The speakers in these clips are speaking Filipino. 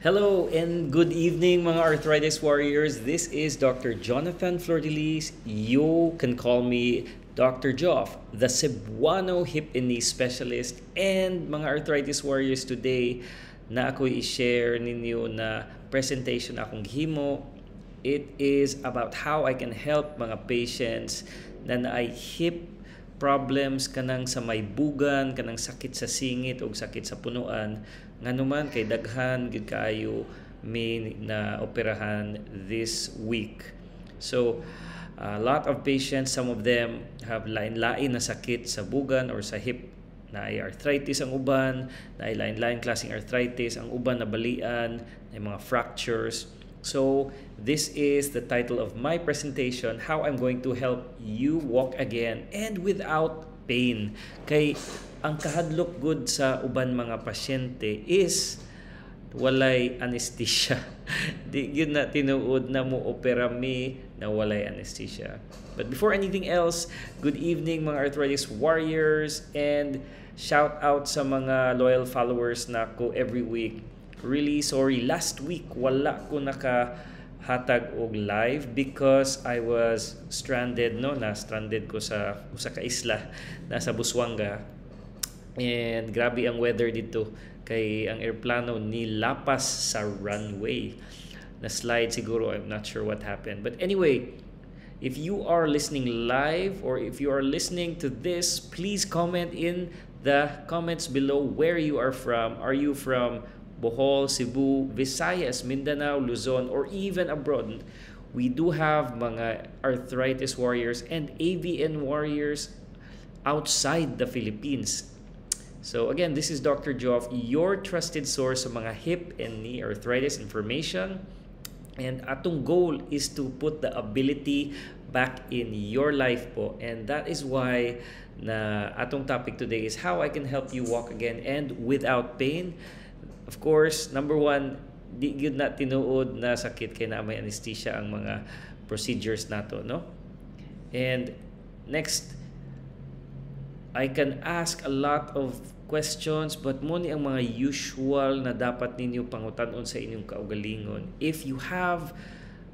Hello and good evening mga arthritis warriors. This is Dr. Jonathan Flordelis. You can call me Dr. Joff, the Cebuano hip and knee specialist. And mga arthritis warriors, today na ako i-share ninyo na presentation akong gihimo. It is about how I can help mga patients na naay hip problems kanang sa may bugan, kanang sakit sa singit o sakit sa punuan, nga naman kay daghan gid kaayo may na operahan this week. So a lot of patients, some of them have lain-lain na sakit sa bugan or sa hip. Naay arthritis ang uban, naay lain-lain klaseng arthritis ang uban, na balian, na mga fractures. So this is the title of my presentation, how I'm going to help you walk again and without pain. Kay ang kahadlok good sa uban mga pasyente is walay anesthesia. Di yun na tinuod na mo opera mi na walay anesthesia. But before anything else, good evening mga arthritis warriors, and shout out sa mga loyal followers na ko every week. Really sorry, last week wala ko nakahatag og live because I was stranded, no? Na-stranded ko sa usa ka isla nasa Busuanga. And grabe ang weather dito kay ang eroplano nilapas sa runway. Na slide siguro, I'm not sure what happened. But anyway, if you are listening live or if you are listening to this, please comment in the comments below where you are from. Are you from Bohol, Cebu, Visayas, Mindanao, Luzon, or even abroad? We do have mga arthritis warriors and AVN warriors outside the Philippines. So again, this is Dr. Joff, your trusted source sa mga hip and knee arthritis information. And atong goal is to put the ability back in your life po. And that is why na atong topic today is how I can help you walk again and without pain. Of course, number one, di gyud na tinuod na sakit kay na may anesthesia ang mga procedures nato, no? And next, I can ask a lot of questions, but mo ni ang mga usual na dapat ninyo pangutan-on sa inyong kaugalingon. If you have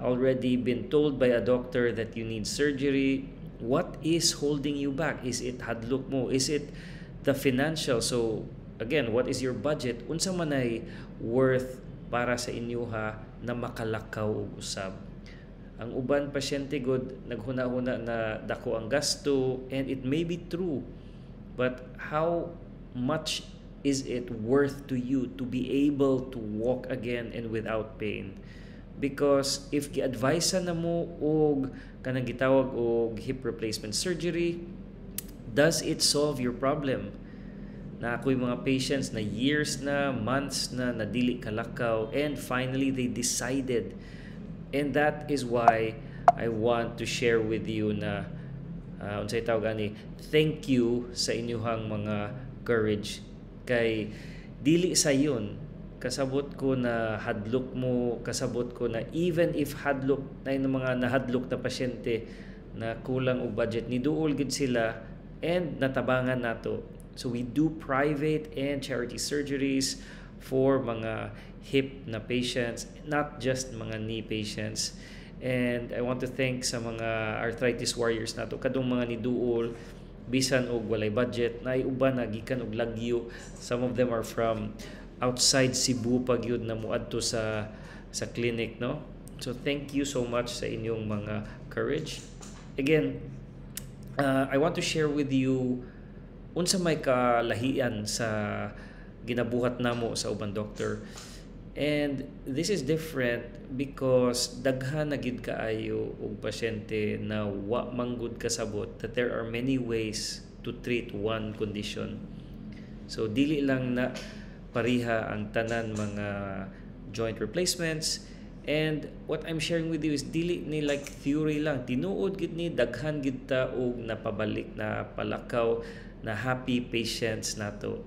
already been told by a doctor that you need surgery, what is holding you back? Is it hadlok mo? Is it the financial? So again, what is your budget? Unsa man ay worth para sa inyo ha na makalakaw og usab? Ang uban pasyente god naghuna-huna na dako ang gasto, and it may be true. But how much is it worth to you to be able to walk again and without pain? Because if gi-advise na mo og kanang gitawag og hip replacement surgery, does it solve your problem? Na ako'y mga patients na years na, months na nadili kalakaw, and finally they decided. And that is why I want to share with you na unsay tawag ani, thank you sa inyuhang mga courage. Kay dili sa yun, kasabot ko na hadlok mo, kasabot ko na even if hadlok na yung mga nahadlok na pasyente na kulang og budget, niduol gid sila and natabangan nato. So we do private and charity surgeries for mga hip na patients, not just mga knee patients. And I want to thank sa mga arthritis warriors nato, kadong mga niduol bisan og walay budget, na uban na gikan og lagyo. Some of them are from outside Cebu pa gyud na muadto sa clinic, no? So thank you so much sa inyong mga courage. Again, I want to share with you unsa may kalahian sa ginabuhat namo sa ubang doctor. And this is different because daghan na gid kaayo og pasyente na wa manggod kasabot that there are many ways to treat one condition. So dili lang na pariha ang tanan mga joint replacements. And what I'm sharing with you is dili ni like theory lang, tinuod gid ni daghan gid ta og napabalik na palakaw na happy patients nato.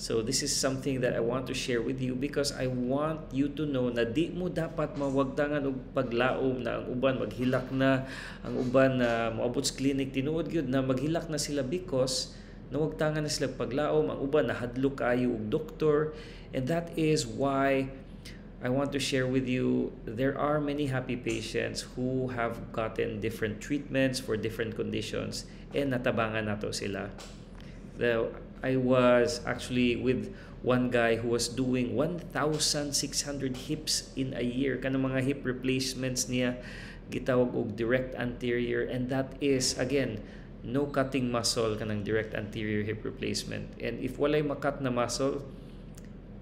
So this is something that I want to share with you because I want you to know na di mo dapat mawagtangan og paglaom na ang uban maghilak na, ang uban na moabot sa clinic tinuod gyud na maghilak na sila because nawagtangan na sila paglaom, ang uban nahadlok kaayo og doktor. And that is why I want to share with you there are many happy patients who have gotten different treatments for different conditions and natabangan na to sila. I was actually with one guy who was doing 1,600 hips in a year. Kanang mga hip replacements niya gitawag og direct anterior, and that is again no cutting muscle kanang direct anterior hip replacement. And if walay makat na muscle,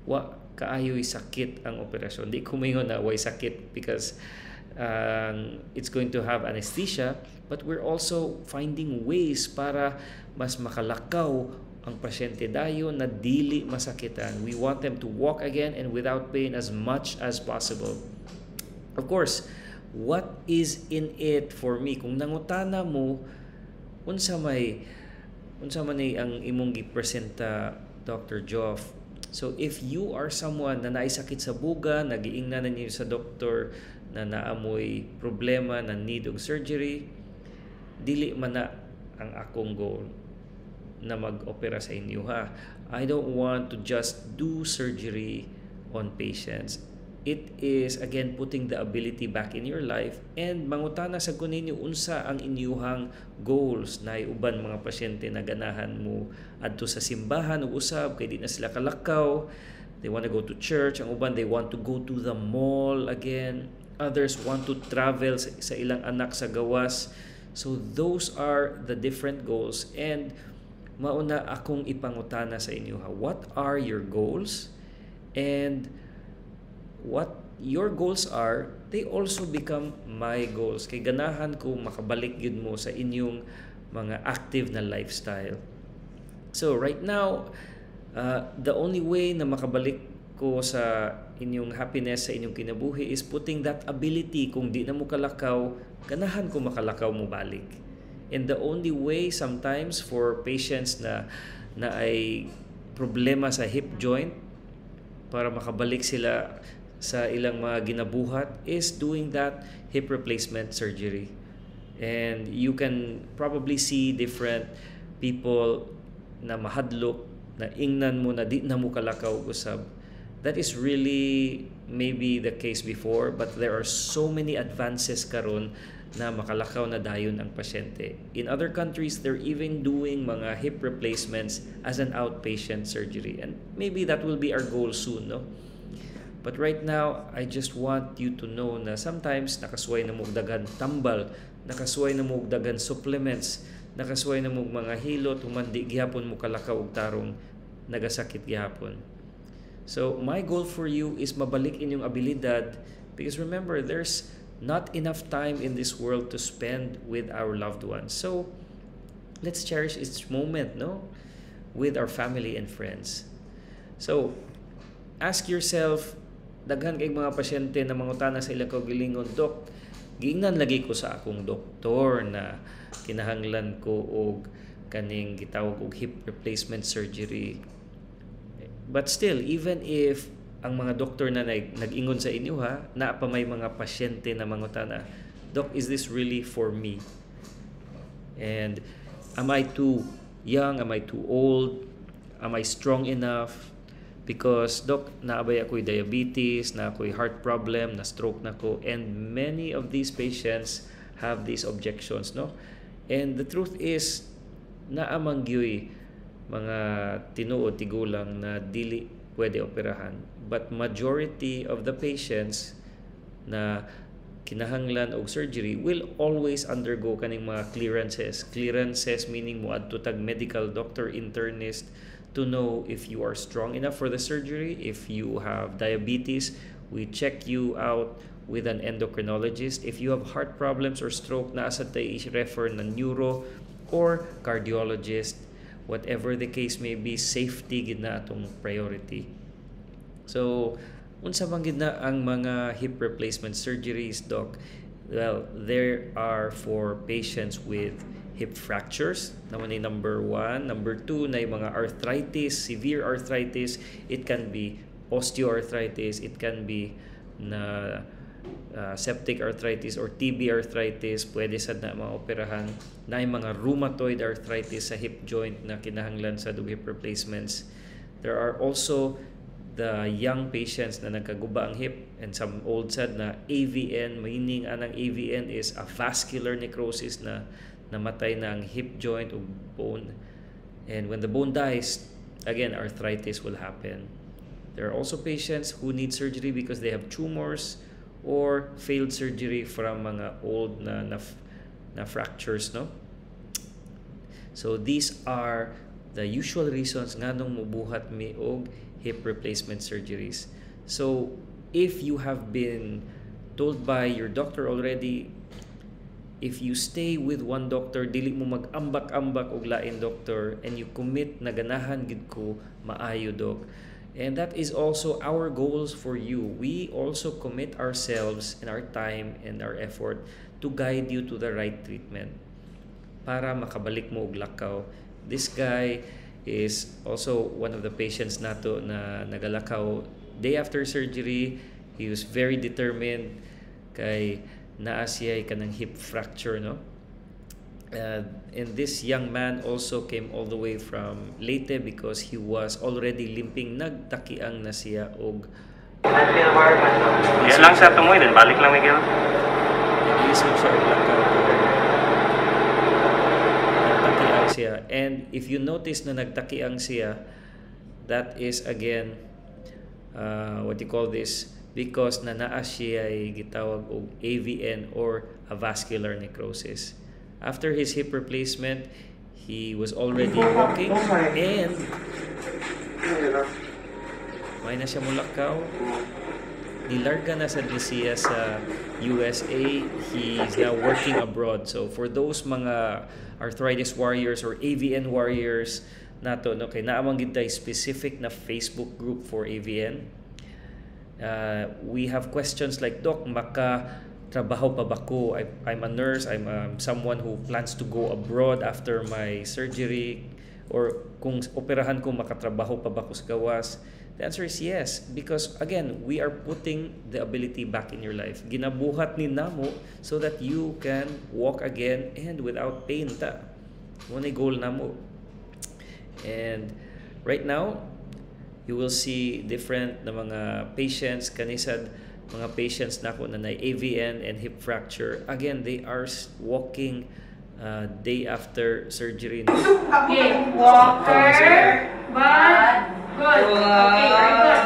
wa kaayoy sakit ang operasyon. Di ko mayon na way sakit because it's going to have anesthesia, but we're also finding ways para mas makalakaw ang pasyente dayon na dili masakitan. We want them to walk again and without pain as much as possible. Of course, what is in it for me? Kung nangutana mo, unsa man ang imong gipresenta, Dr. Joff. So if you are someone na naisakit sa buga, nagiingnan na niyo sa doktor na naamoy problema na need og surgery, dili man na ang akong goal na mag-opera sa inyo ha. I don't want to just do surgery on patients. It is again putting the ability back in your life, and mangutana sa kunin ninyo unsa ang inyuhang goals na uban mga pasyente na ganahan mo adto sa simbahan ug usab kay di na sila kalakaw. They want to go to church. Ang uban, they want to go to the mall again. Others want to travel sa ilang anak sa gawas. So those are the different goals, and mauna akong ipangutana sa inyo ha. What are your goals? And what your goals are, they also become my goals. Kay ganahan ko makabalik yun mo sa inyong mga active na lifestyle. So right now, the only way na makabalik ko sa inyong happiness, sa inyong kinabuhi is putting that ability. Kung di na mo kalakaw, ganahan ko makalakaw mo balik. And the only way sometimes for patients na ay problema sa hip joint para makabalik sila sa ilang mga ginabuhat is doing that hip replacement surgery. And you can probably see different people na mahadlok, na ingnan mo na di na mo kalakaw usab. That is really maybe the case before, but there are so many advances karon na makalakaw na dayon ang pasyente. In other countries, they're even doing mga hip replacements as an outpatient surgery. And maybe that will be our goal soon, no? But right now, I just want you to know na sometimes nakasway na mo dagan tambal, nakasway na mo dagan supplements, nakasway na mo mga hilot, humandi gihapon mo kalakaw og tarong nagasakit gihapon. So my goal for you is mabalik inyong abilidad, because remember, there's not enough time in this world to spend with our loved ones. So let's cherish each moment, no, with our family and friends. So ask yourself, daghan kay mga pasyente na mangutana sa ilang kaugalingon, Dok, giingnan lagi ko sa akong doktor na kinahanglan ko og kaning gitawag og hip replacement surgery. But still, even if ang mga doktor na nag-ingon sa inyo ha, na pa may mga pasyente na mangutana, Doc, is this really for me? And am I too young? Am I too old? Am I strong enough? Because, Doc, naabay ako'y diabetes, na ako'y heart problem, na stroke na ko, and many of these patients have these objections, no? And the truth is, naamangyoy mga tinuod tigulang na dili pwede operahan. But majority of the patients na kinahanglan og surgery will always undergo kaning mga clearances. Clearances meaning mo adto tag medical doctor, internist to know if you are strong enough for the surgery. If you have diabetes, we check you out with an endocrinologist. If you have heart problems or stroke, naasa tayo i-refer na neuro or cardiologist. Whatever the case may be, safety gid na atong priority. So, unsa man gid na ang mga hip replacement surgeries, Doc? Well, there are for patients with hip fractures, naman ay number 1. Number 2, na yung mga arthritis, severe arthritis. It can be osteoarthritis, it can be na septic arthritis or TB arthritis, pwede sad na maoperahan. Na yung mga rheumatoid arthritis sa hip joint na kinahanglan sa hip replacements. There are also the young patients na nagkaguba ang hip, and some old said na AVN, meaning anang AVN is a vascular necrosis na namatay na ang hip joint o bone. And when the bone dies, again, arthritis will happen. There are also patients who need surgery because they have tumors or failed surgery from mga old na fractures, no? So these are the usual reasons nga nung mubuhat mi og hip replacement surgeries. So if you have been told by your doctor already, if you stay with one doctor, dili mo mag-ambak-ambak og lain doctor, and you commit na ganahan gid ko maayo dok. And that is also our goals for you. We also commit ourselves and our time and our effort to guide you to the right treatment para makabalik mo og lakaw. This guy is also one of the patients nato na nagalakaw day after surgery. He was very determined kay naa siya kanang hip fracture, no? And this young man also came all the way from Leyte because he was already limping. Nagtakiang na siya og Yan lang sa tumoy din, balik lang Miguel. naglisod siya og lakaw. Nagtakiang siya. And if you notice na nagtakiang siya, that is again what you call this, because na naa siya ay gitawag og AVN or a vascular necrosis. After his hip replacement, he was already walking and may na siya mulakaw. Nilarga na sa siya sa USA. He's now working abroad. So for those mga arthritis warriors or AVN warriors nato, no, kay naamang gid tay specific na Facebook group for AVN. We have questions like, Doc, trabaho pa ba ko? I'm a nurse, I'm someone who plans to go abroad after my surgery, or kung operahan ko makatrabaho pa ba ko sa gawas? The answer is yes, because again, we are putting the ability back in your life. Ginabuhat ni namo so that you can walk again and without pain ta. Muna goal namo. And right now, you will see different na mga patients, kanisad mga patients na ko na AVN and hip fracture. Again, they are walking day after surgery. Okay, walker, but good. Okay, very good.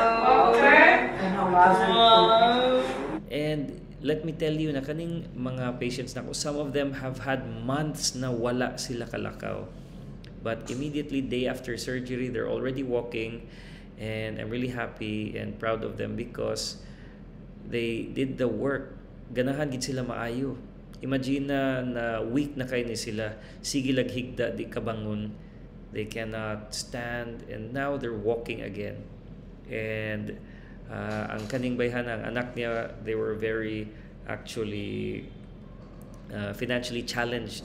Walker. And let me tell you na kaning mga patients na ko, some of them have had months na wala sila kalakaw. But immediately day after surgery, they're already walking, and I'm really happy and proud of them because they did the work. Ganahan gid sila maayo. Imagine na weak na kay ni sila. Sige laghigda di kabangon. They cannot stand, and now they're walking again. And ang kaning bayhan, ang anak niya, they were very actually financially challenged.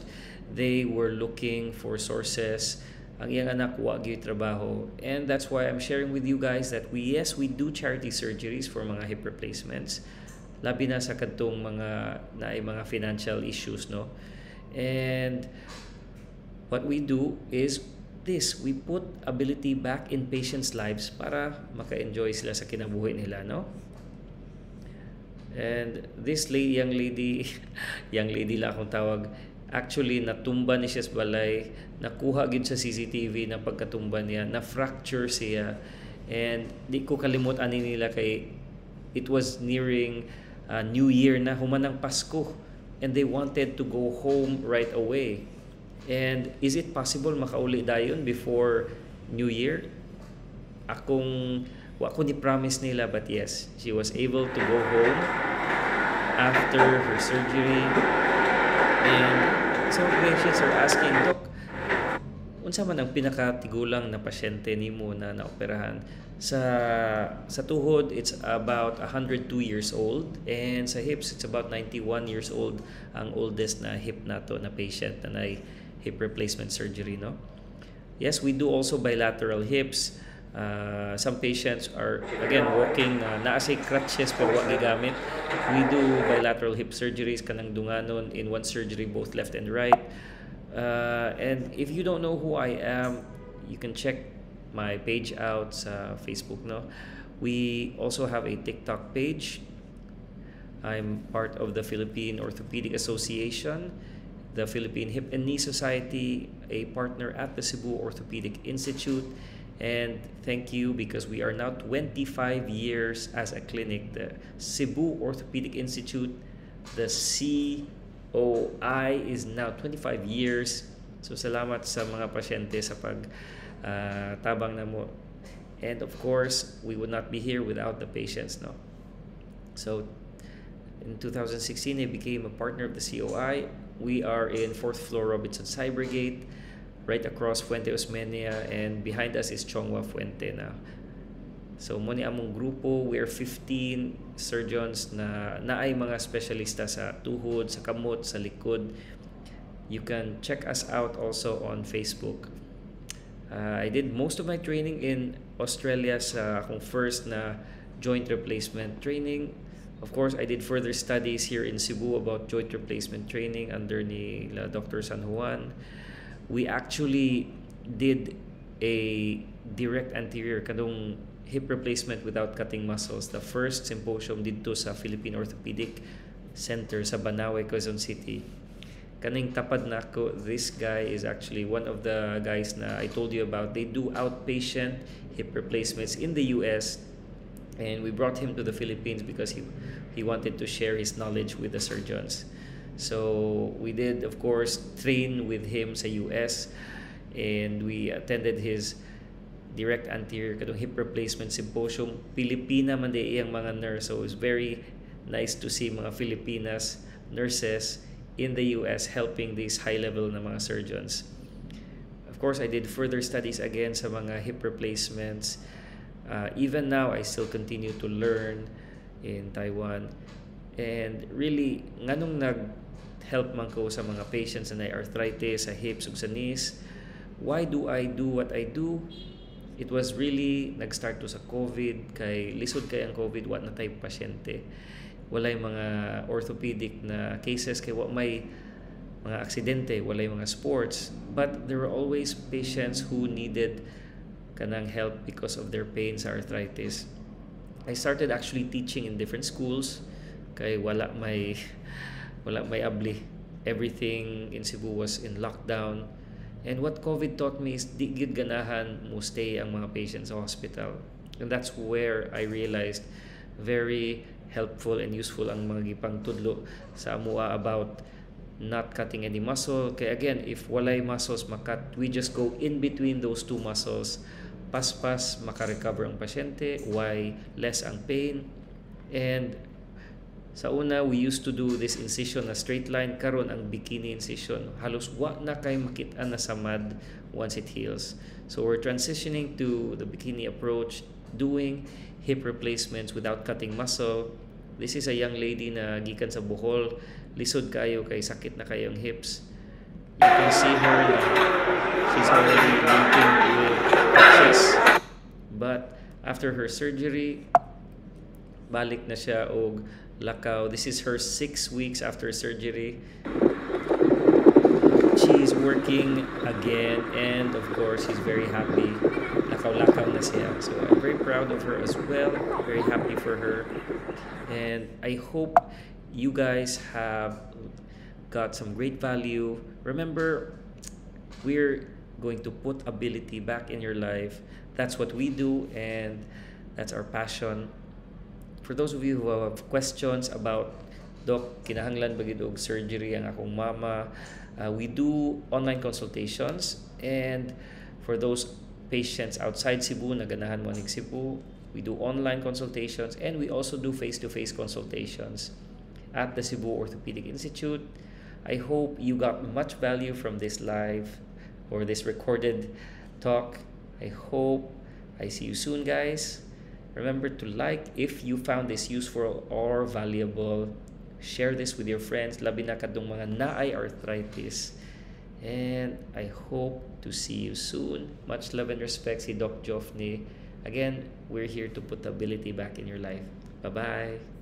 They were looking for sources. Ang iyang anak wa gyud trabaho, and that's why I'm sharing with you guys that we do charity surgeries for mga hip replacements, labi na sa kadtong mga financial issues, no? And what we do is this, we put ability back in patients' lives para maka-enjoy sila sa kinabuhi nila, no? And this young lady la akong tawag, actually natumba ni siya sa balay, nakuha gid sa CCTV na pagkatumba niya, na fracture siya, and di ko kalimot ani nila kay it was nearing New Year na, humanang Pasko, and they wanted to go home right away. And is it possible makauli dayon before New Year? Wa ko ni promise nila, but yes, she was able to go home after her surgery. And some patients are asking, Doc, unsa man ang pinakatigulang na pasyente nimo na naoperahan? Sa tuhod, it's about 102 years old, and sa hips, it's about 91 years old ang oldest na hip nato na patient na hip replacement surgery, no? Yes, we do also bilateral hips. Some patients are again walking naa say crutches pero wa gigamit. We do bilateral hip surgeries kanang dunganon in one surgery, both left and right. And if you don't know who I am, you can check my page out sa Facebook, no? We also have a TikTok page. I'm part of the Philippine Orthopedic Association, the Philippine Hip and Knee Society, a partner at the Cebu Orthopedic Institute. And thank you, because we are now 25 years as a clinic. The Cebu Orthopedic Institute, the COI, is now 25 years. So salamat sa mga pasyente sa tabang na mo. And of course, we would not be here without the patients, no? So in 2016, I became a partner of the COI. We are in 4th floor Robinson Cybergate, right across Fuente Osmeña, and behind us is Chongwa Fuente na. So muni among grupo, we are 15 surgeons na naay mga specialista sa tuhod, sa kamot, sa likod. You can check us out also on Facebook. I did most of my training in Australia sa akong first na joint replacement training. Of course, I did further studies here in Cebu about joint replacement training under ni Dr. San Juan. We actually did a direct anterior kadong hip replacement without cutting muscles. The first symposium dito sa Philippine Orthopedic Center sa Banawe, Quezon City. Kaning tapad na ko, this guy is actually one of the guys na I told you about. They do outpatient hip replacements in the US, and we brought him to the Philippines because he wanted to share his knowledge with the surgeons. So we did, of course, train with him sa US, and we attended his direct anterior kadong hip replacement symposium. Pilipina man di iyang mga nurse, so it's very nice to see mga Filipinas nurses in the US helping these high-level na mga surgeons. Of course, I did further studies again sa mga hip replacements. Even now, I still continue to learn in Taiwan. And really, nganong nag-help man ko sa mga patients na arthritis, sa hips, ug sa knees. Why do I do what I do? It was really, nag-start to sa COVID, kay lisod kay ang COVID, wa na tayo pasyente. Walay mga orthopedic na cases, kay may mga aksidente, walay mga sports, but there were always patients who needed kanang help because of their pain sa arthritis. I started actually teaching in different schools, kay wala may abli. Everything in Cebu was in lockdown, and what COVID taught me is di gid ganahan mo stay ang mga patients sa hospital. And that's where I realized very helpful and useful ang mga gipang tudlo sa amua about not cutting any muscle. Kaya again, if walay muscles makat, we just go in between those two muscles. Paspas, makarecover ang pasyente. Why? Less ang pain. And sa una, we used to do this incision na straight line. Karon ang bikini incision. Halos wa na kay makita na samad once it heals. So we're transitioning to the bikini approach, doing hip replacements without cutting muscle. This is a young lady na gikan sa Bohol. Lisod kayo kay sakit na kayong hips. You can see her na she's already limping with crutches. But after her surgery, balik na siya og lakaw. This is her 6 weeks after surgery. She's working again, and of course, she's very happy. Lakaw-lakaw na siya. So I'm very proud of her as well. Very happy for her. And I hope you guys have got some great value. Remember, we're going to put ability back in your life. That's what we do, and that's our passion. For those of you who have questions about, Doc, kinahanglan ba gid og surgery ang akong mama, we do online consultations, and for those patients outside Cebu na ganahan mo ning Cebu, we do online consultations, and we also do face-to-face consultations at the Cebu Orthopedic Institute. I hope you got much value from this live or this recorded talk. I hope I see you soon, guys. Remember to like if you found this useful or valuable. Share this with your friends, labi na kadong mga naay arthritis. And I hope to see you soon. Much love and respect, si Doc Jofne. Again, we're here to put ability back in your life. Bye-bye.